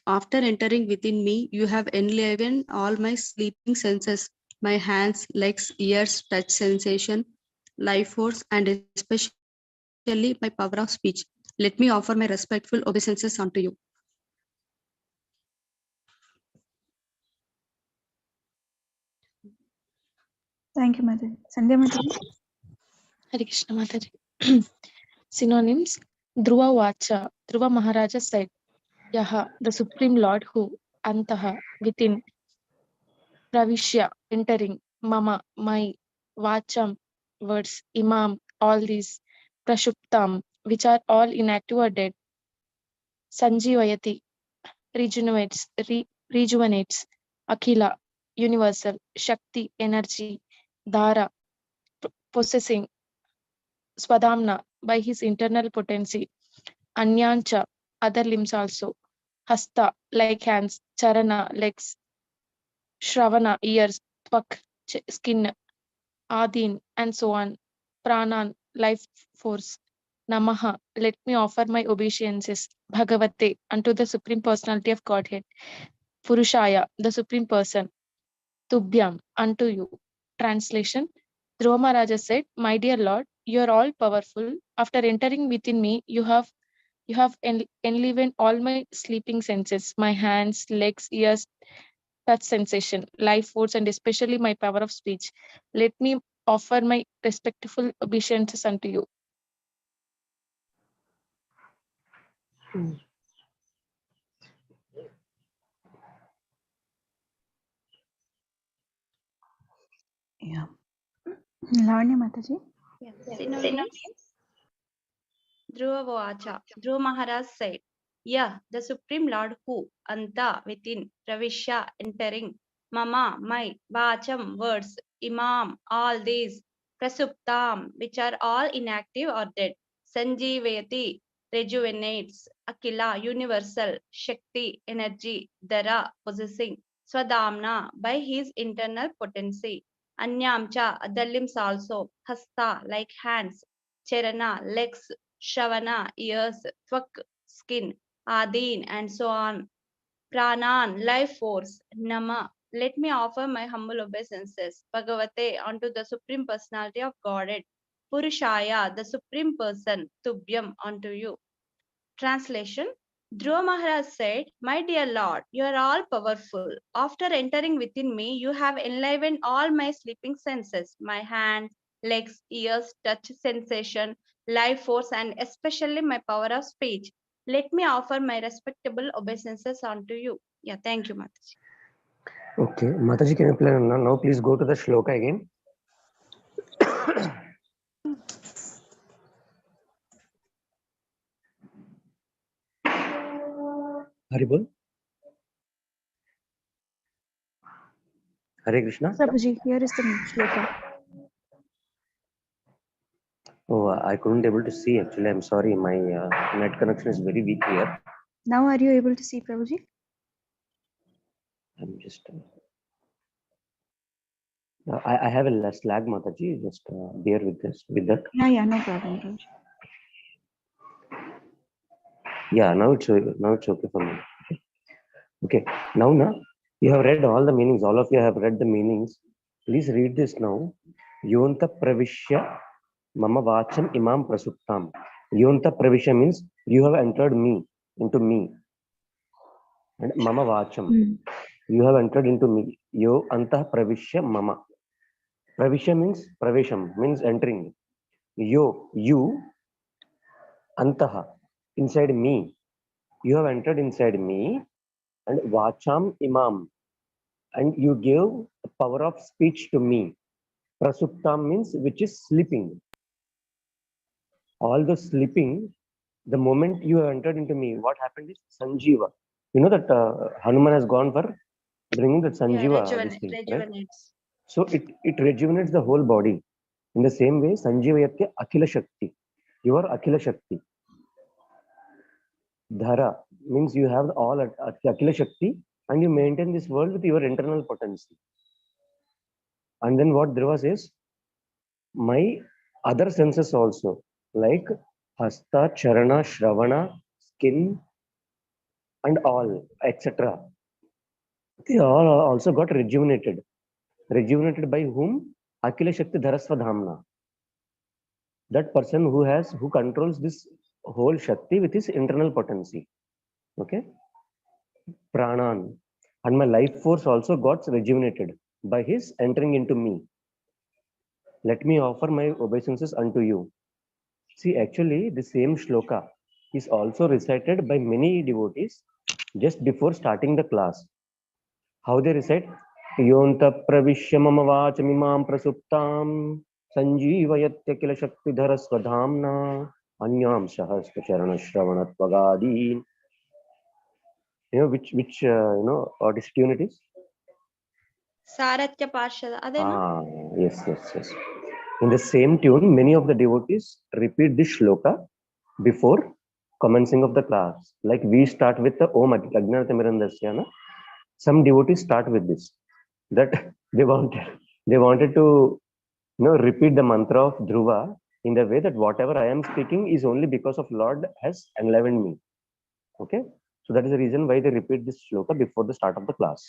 After entering within me, you have enlivened all my sleeping senses, my hands, legs, ears, touch sensation, life force, and especially my power of speech. Let me offer my respectful obeisances unto you. Thank you, Mataji. Sandhya Mataji? Hare Krishna Mataji. Synonyms. Dhruva Vacha. Dhruva Maharaja said, Yaha, the Supreme Lord who, Antaha, within, Pravishya, entering, Mama, my, Vacham, words, Imam, all these, Prashuptam, which are all inactive or dead, Sanjivayati, rejuvenates, Akhila, universal, Shakti, energy, Dhara, possessing, Swadhamna, by his internal potency, Anyancha, other limbs also, Hasta, like hands, Charana, legs, Shravana, ears, Tvak, skin, Adin, and so on, Pranan, life force, Namaha, let me offer my obeisances, Bhagavate, unto the Supreme Personality of Godhead, Purushaya, the Supreme Person, Tubhyam, unto you. Translation. Dhruva Maharaja said, my dear Lord, you are all powerful. After entering within me, you have enlivened all my sleeping senses, my hands, legs, ears, touch sensation, life force, and especially my power of speech. Let me offer my respectful obeisances unto you. Yeah. Lavanya Mataji? Synonyms. Dhruva Vacha. Dhruva Maharaj said, yeah, the Supreme Lord who, anta within, pravishya entering, mama my, vacham words, imam all these, prasuptam which are all inactive or dead, sanjivayati rejuvenates, akila universal, shakti energy, dara possessing, swadhamna by his internal potency, anyamcha other limbs also, hasta like hands, charana legs, Shravana, ears, Tvak, skin, Adin, and so on. Pranan, life force, Nama. Let me offer my humble obeisances, Bhagavate, unto the Supreme Personality of Godhead, Purushaya, the Supreme Person, Tubhyam, unto you. Translation. Dhruva Maharaj said, my dear Lord, you are all powerful. After entering within me, you have enlivened all my sleeping senses, my hands, legs, ears, touch sensation, life force, and especially my power of speech. Let me offer my respectable obeisances unto you. Yeah, thank you, Mataji. Okay, Mataji, can you play now? Now please go to the shloka again. Haribol. Hare Krishna. Prabhuji, here is the shloka. Oh, I couldn't able to see actually. I'm sorry. My net connection is very weak here. Now are you able to see, Prabhuji? I'm just. I have a less lag, Mataji. Just bear with this. With that. Yeah, no problem, Prabhuji. Yeah, now it's okay for me. Okay. Now you have read all the meanings. All of you have read the meanings. Please read this now. Yonta pravishya mama vacham imam prasuptam. Yonta pravishya means you have entered me into me. And mama vacham, you have entered into me. Yo antah pravishya mama. Pravishya means pravisham means entering. Yo, you antah, inside me. You have entered inside me. And vacham imam, and you gave the power of speech to me. Prasuptam means which is sleeping. All the sleeping, the moment you have entered into me, what happened is Sanjeeva. You know that Hanuman has gone for bringing that Sanjeeva. This thing, right? So it rejuvenates the whole body. In the same way, Sanjeevayatya Akhila Shakti. You are Akhila Shakti. Dhara means you have all Akhila Shakti and you maintain this world with your internal potency. And then what Dhruva says, my other senses also, like hasta, charana, shravana, skin, and all, etc. They all also got rejuvenated. Rejuvenated by whom? Akhila Shakti Dharasva Dhamna. That person who controls this whole Shakti with his internal potency. Okay? Pranan. And my life force also got rejuvenated by his entering into me. Let me offer my obeisances unto you. See, actually, the same shloka is also recited by many devotees just before starting the class. How they recite? Yonta pravishya mama vachamimam prasuptam sanjeevayatya kila shaktidhara swadhamna anyam sahasra charana shravana tvagadi. You know which this tune it is? Saratya Parshada. Yes. In the same tune, many of the devotees repeat this shloka before commencing of the class. Like we start with the Om Ajnanatimirandasya. Some devotees start with this. That they wanted to repeat the mantra of Dhruva in the way that whatever I am speaking is only because of Lord has enlivened me. Okay, so that is the reason why they repeat this shloka before the start of the class.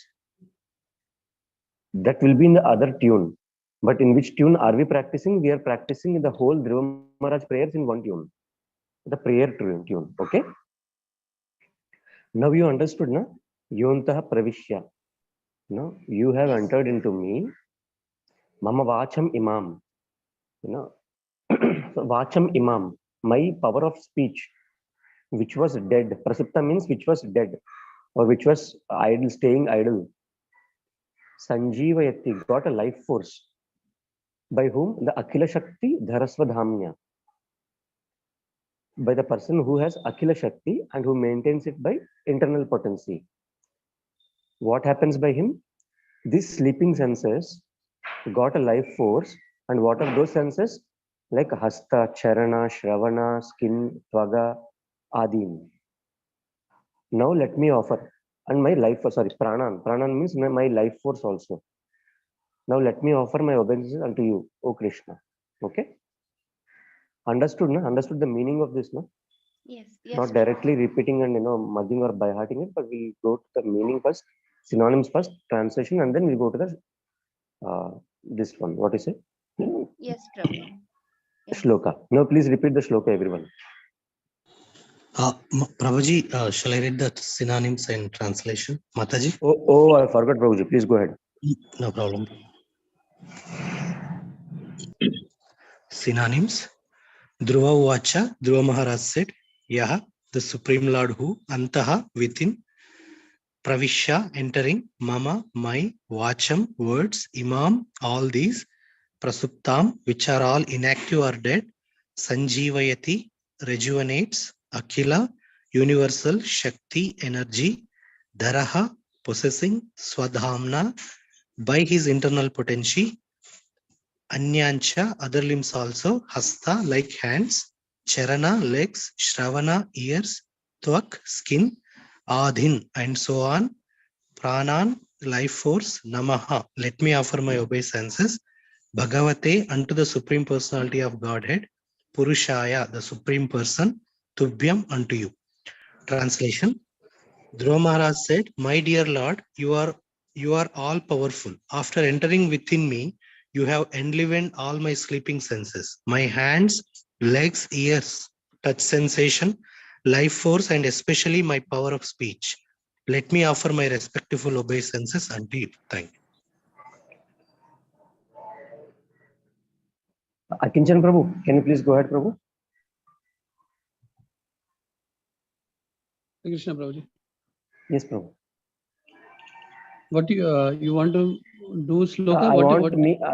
That will be in the other tune. But in which tune are we practicing? We are practicing the whole Dhruva Maharaj prayers in one tune. The prayer tune. Okay. Now you understood, na? Yontaha pravishya. No, you have entered into me. Mama vacham imam. So vacham imam. My power of speech, which was dead. Prasupta means which was dead, or which was idle, staying idle. Sanjeevayati got a life force. By whom? The Akhila Shakti Dharasva Dhamnya. By the person who has Akhila Shakti and who maintains it by internal potency. What happens by him? These sleeping senses got a life force, and what are those senses? Like hasta, charana, shravana, skin, tvaga, adin. Now let me offer, and my life force, pranan. Pranan means my life force also. Now let me offer my obeisances unto you, O Krishna. Okay? Understood, no? Understood the meaning of this, no? Yes. Not directly repeating and mugging or by hearting it, but we go to the meaning first, synonyms first, translation, and then we go to the this one. What is it? Yes, Prabhu. Yes. Shloka. Now please repeat the shloka, everyone. Prabhuji, shall I read the synonyms and translation? Mataji? Oh, I forgot, Prabhuji. Please go ahead. No problem. Synonyms. Dhruva Vacha, Dhruva Maharaj said, Yaha, the Supreme Lord who, Antaha, within, Pravishya, entering, mama, my, vacham, words, imam, all these, prasuptam, which are all inactive or dead, sanjivayati, rejuvenates, akhila, universal, shakti, energy, dharaha, possessing, swadhamna, by his internal potency, anyancha, other limbs also, hasta, like hands, charana, legs, shravana, ears, tvak, skin, adhin, and so on, pranan, life force, namaha, let me offer my obeisances, bhagavate, unto the Supreme Personality of Godhead, purushaya, the Supreme Person, tubhyam, unto you. Translation. Dhruva Maharaj said, my dear Lord, you are all powerful. After entering within me, you have enlivened all my sleeping senses, my hands, legs, ears, touch sensation, life force, and especially my power of speech. Let me offer my respectful obeisances unto you. Thank you. Akinchan Prabhu, can you please go ahead, Prabhu? Krishna Prabhuji. Yes, Prabhu. What you want to do sloka?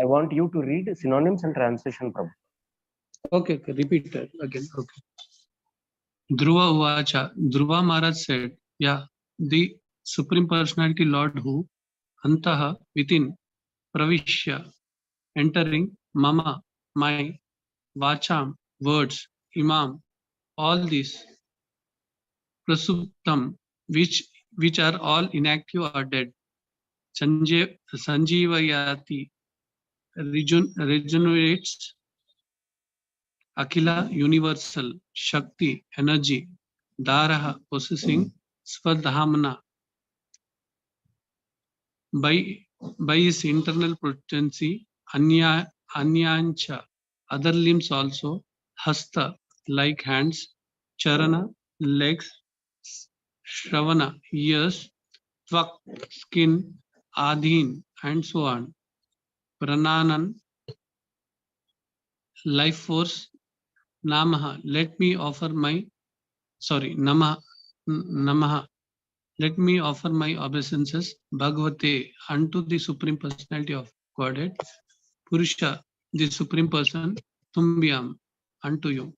I want you to read synonyms and translation, Prabhu. Okay, repeat that again. Okay. Dhruva Uvacha. Dhruva Maharaj said, yeah, the Supreme Personality Lord who, antaha, within, pravishya, entering, mama, my, vacham, words, imam, all these, prasuptam, which are all inactive or dead, sanjivayati, regenerates, akhila, universal, shakti, energy, daraha, possessing, swadhamana, by his internal potency, anyancha, other limbs also, hasta, like hands, charana, legs, shravana, ears, tvak, skin, adhin, and so on. Prananan, life force, namaha, let me offer my, namaha, let me offer my obeisances, Bhagavate, unto the Supreme Personality of Godhead, Purusha, the Supreme Person, Tumbyam, unto you.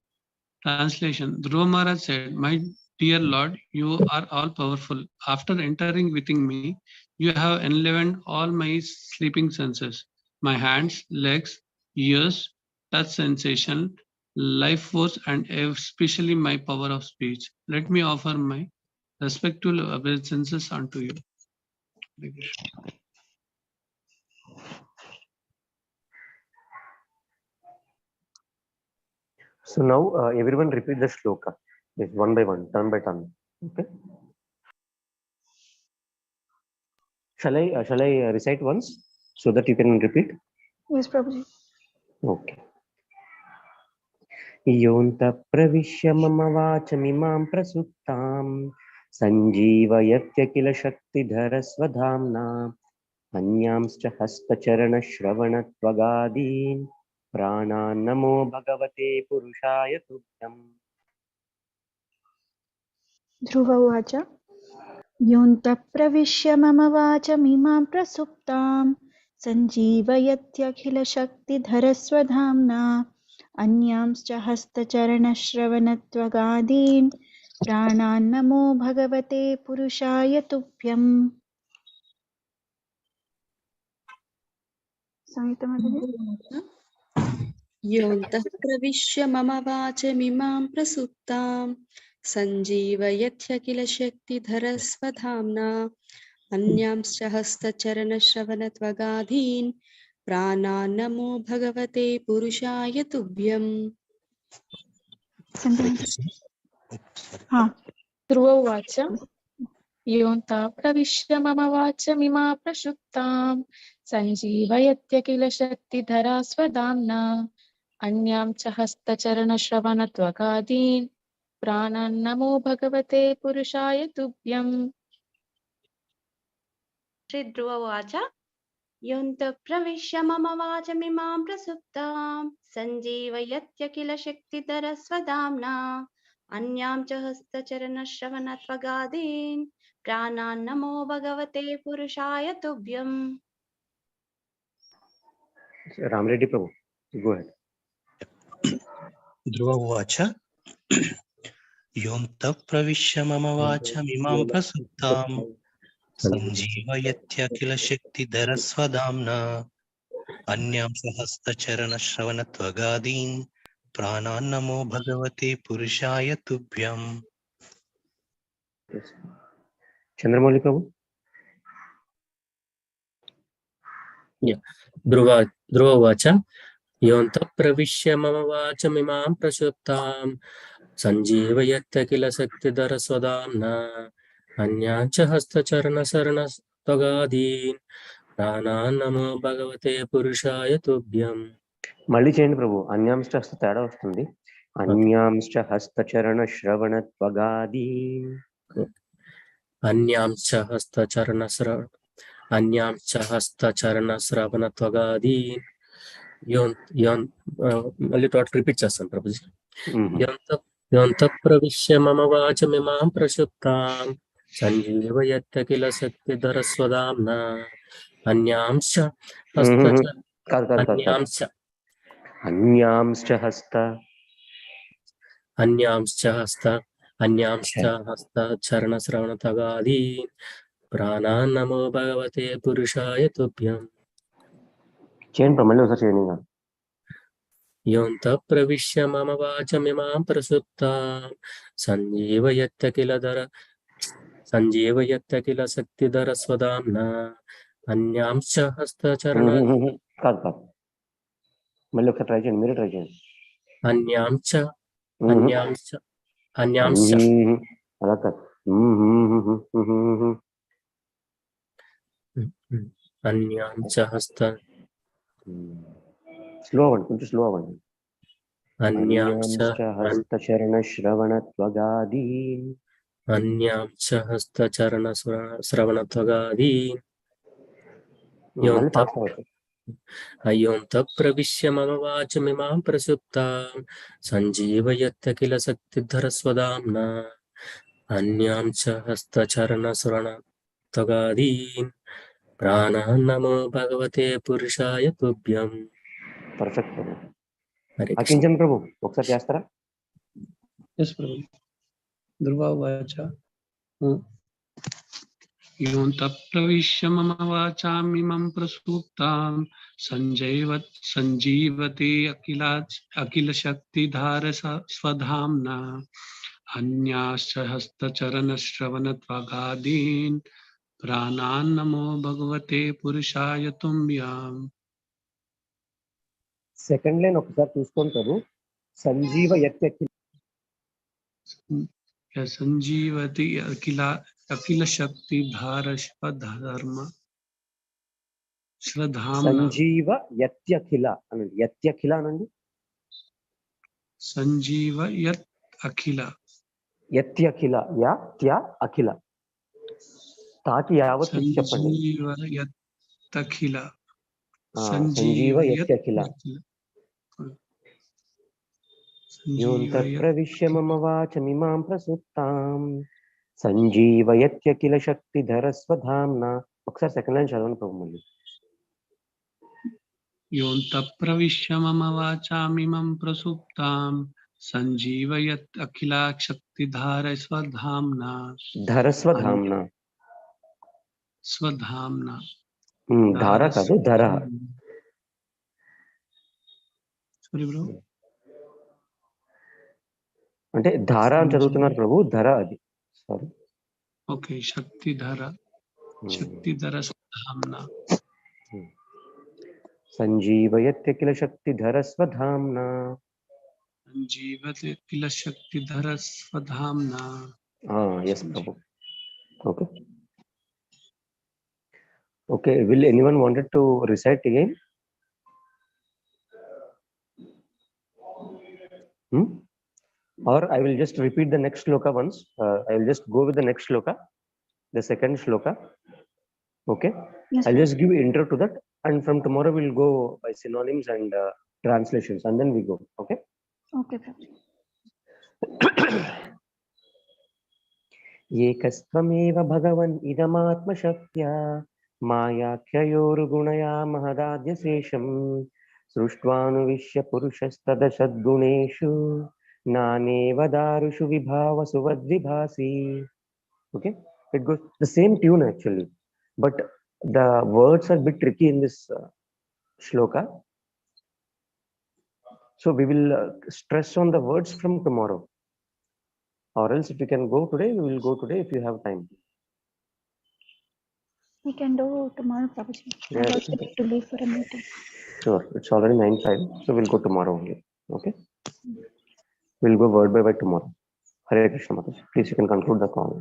Translation. Dhruva Maharaj said, my dear Lord, you are all powerful. After entering within me, you have enlivened all my sleeping senses, my hands, legs, ears, touch sensation, life force, and especially my power of speech. Let me offer my respectful obeisances unto you. So now everyone repeat the shloka. Yes, one by one, turn by turn. Okay. Shall I recite once so that you can repeat? Yes, Prabhuji. Okay. योऽन्तः प्रविश्य मम वाचमिमां प्रसुप्तां सञ्जीवयत्य किल शक्तिधरस्वधाम्ना अन्यांश्च हस्तचरणश्रवणत्वगादीन् प्राणान् नमो भगवते पुरुषाय तुभ्यम्. Dhruva Uvacha. योऽन्तः प्रविश्य मम वाचमिमां प्रसुप्तां सञ्जीवयत्यखिलशक्तिधरस्वधाम्ना अन्यांश्च हस्तचरणश्रवणत्वगादीन् प्राणान् नमो भगवते पुरुषाय तुभ्यम्. Samhita Mataji. योऽन्तः प्रविश्य मम वाचमिमां प्रसुप्तां सञ्जीवयत्यखिलशक्तिधरस्वधाम्ना अन्यांश्च हस्तचरणश्रवणत्वगाधीन् प्राणान् नमो भगवते पुरुषाय तुभ्यम्. Dhruva Uvacha. योऽन्तः प्रविश्य मम वाचमिमा प्रसुप्तां सञ्जीवयत्य किल शक्तिधरा स्वधाम्ना अन्यां च हस्तचरणश्रवणत्वगादीन् प्राणान् नमो भगवते पुरुषाय तुभ्यम्. श्री ध्रुव उवाच योऽन्तः प्रविश्य मम वाचमिमां प्रसुप्तां सञ्जीवयत्यखिलशक्तिधरस्वधाम्ना अन्यां च हस्तचरणश्रवणत्वगादीन् प्राणान् नमो भगवते पुरुषाय तुभ्यम्. Ram Reddy Prabhu, go ahead. ध्रुव उवाच योऽन्तः प्रविश्य मम वाचमिमां प्रसुप्तां सञ्जीवयत्यखिलशक्तिधरस्वधाम्ना अन्यां सहस्रचरणश्रवणत्वगादीन् प्राणान् नमो भगवते पुरुषाय तुभ्यम्. Yes. Chandramouli Prabhu. ध्रुव उवाच योऽन्तः प्रविश्य मम वाचमिमां प्रसुप्तां सञ्जीवयत्य किल शक्तिधरस्वधाम्ना अन्यान् च हस्तचरणशरणत्वगादीन् प्राणान् नमो भगवते पुरुषाय तुभ्यम्. మళ్ళీ చేయండి ప్రభు. అన్యాంశ్చ హస్త తేడా వస్తుంది. అన్యాంశ్చ హస్తచరణ శ్రవణ త్వగాది. अन्यांश्च हस्तचरणश्रवणत्वगादीन् మళ్ళీ టోటల్ రిపీట్ చేస్తాను ప్రభుజీ. योऽन्तः प्रविश्य मम वाचमिमां प्रसुप्तां सञ्जीवयत्य किल शक्तिधरस्वधाम्ना अन्यांश्च हस्तचरणश्रवणत्वगादीन् प्राणान् नमो भगवते पुरुषाय तुभ्यम्. చేయండి మళ్ళీ ఒకసారి చేయండి. योऽन्तः प्रविश्य मम वाचमिमां प्रसुप्तां सञ्जीवयत्य किल शक्तिधरस्वधाम्ना अन्यांश्च हस्तचरण కాదు మళ్ళీ ఒకసారి ట్రై చేయండి. మీరే ట్రై చేయండి. अन्यांश्च అలా కాదు. अन्यांश्च స్లో అవ్వండి, కొంచెం స్లో అవ్వండి. अन्यांश्च హస్తచరణ శ్రవణ త్వగాదీన్. अन्यांश्च हस्तचरणश्रवणत्वगादीन् योऽन्तः प्रविश्य मम वाचमिमां प्रसुप्तां सञ्जीवयत्य किल शक्तिधरस्वधाम्ना अन्यांश्च हस्तचरणश्रवणत्वगादीन् प्राणान् नमो भगवते पुरुषाय तुभ्यम्. పర్ఫెక్ట్ ప్రభు. అకించన్ ప్రభు ఒకసారి చేస్తారా? ఎస్ ప్రభు. ధ్రువ ఉవాచ योऽन्तः प्रविश्य मम वाचामिमं प्रसुप्तां सञ्जीवति अखिलशक्तिधारस्वधाम्ना अन्याश्च हस्तचरणश्रवणत्वगादीन् प्राणान् नमो भगवते पुरुषाय तुभ्यम्. సెకండ్ లైన్ ఒకసారి చూసుకోండి ప్రభు. సంజీవ సంజీవతి అఖిల శక్తి ధారస్వధర్మ శ్రధామ్న. సంజీవ యత్యఖిల అనండి. యత్యఖిల అనండి. సంజీవ యత్ అఖిల. యత్యఖిల. యత్య అఖిల. తాకి యావత్ చెప్పండి. సంజీవ యత్తఖిల. సంజీవ యత్యఖిల. योऽन्तः प्रविश्य मम वाचमिमां प्रसुप्तां సంజీవయత్యఖిల శక్తిధరస్వధామ్నా. ఒకసారి సెకండ్ లైన్ చదవండి ప్రభు మళ్ళీ. योऽन्तः प्रविश्य मम वाचामिमं प्रसुप्तां संजीवयत् अखिलाशक्तिधारस्वधाम्ना. ధరస్వధామ్నా. స్వధామ్నా. ధార కాదు, ధర. సారీ బ్రో, అంటే ధార అని చదువుతున్నారు ప్రభు, ధర అది. సారీ. ఓకే. శక్తిధర. శక్తిధర స్వధామ్నా. సంజీవయత్యఖిల శక్తిధరస్వధామ్నా. సంజీవతి అఖిల శక్తిధర స్వధామ్నా. yes ప్రభు. okay. Okay, will anyone wanted to recite again? Or I will just repeat the next shloka once. I will just go with the next shloka, the second shloka. Okay. Yes, I'll sir. just give intro to that, and from tomorrow we'll go by synonyms and translations, and then we go. Okay. Okay, Prabhu. एकस्त्वमेव भगवन् इदमात्मशक्त्या मायाख्ययोर्गुणया महदाद्यशेषम् सृष्ट्वानुविश्य पुरुषस्तदशद्गुणेषु नानेव दारुषु Vibhavasu वद्विभासि. Okay, it goes the same tune actually, but the words are a bit tricky in this shloka. So we will stress on the words from tomorrow, or else if you can go today, we will go today if you have time. We can do tomorrow, Prabhuji. I Yeah, also need to leave for a meeting. sure. It's already 9:05, so we'll go tomorrow only. Okay, we'll go word by word tomorrow. Hare Krishna Mataji. Please, you can conclude the call.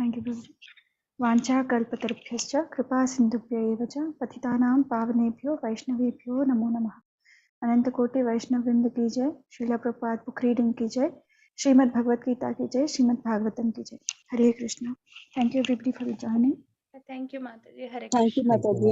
Thank you, Prabhuji. वाञ्छा कल्पतरुभ्यश्च कृपा सिन्धुभ्य एव च पतितानां पावनेभ्यो वैष्णवेभ्यो नमो नमः. अनंत कोटि वैष्णव वृंद की जय. श्रील प्रभुपाद बुक रीडिंग की जय. श्रीमद् भगवत गीता की जय. श्रीमद् भागवतम की जय. हरे Krishna. Thank you everybody for joining. Thank you, Mataji. Hare Thank you, Krishna. Mataji.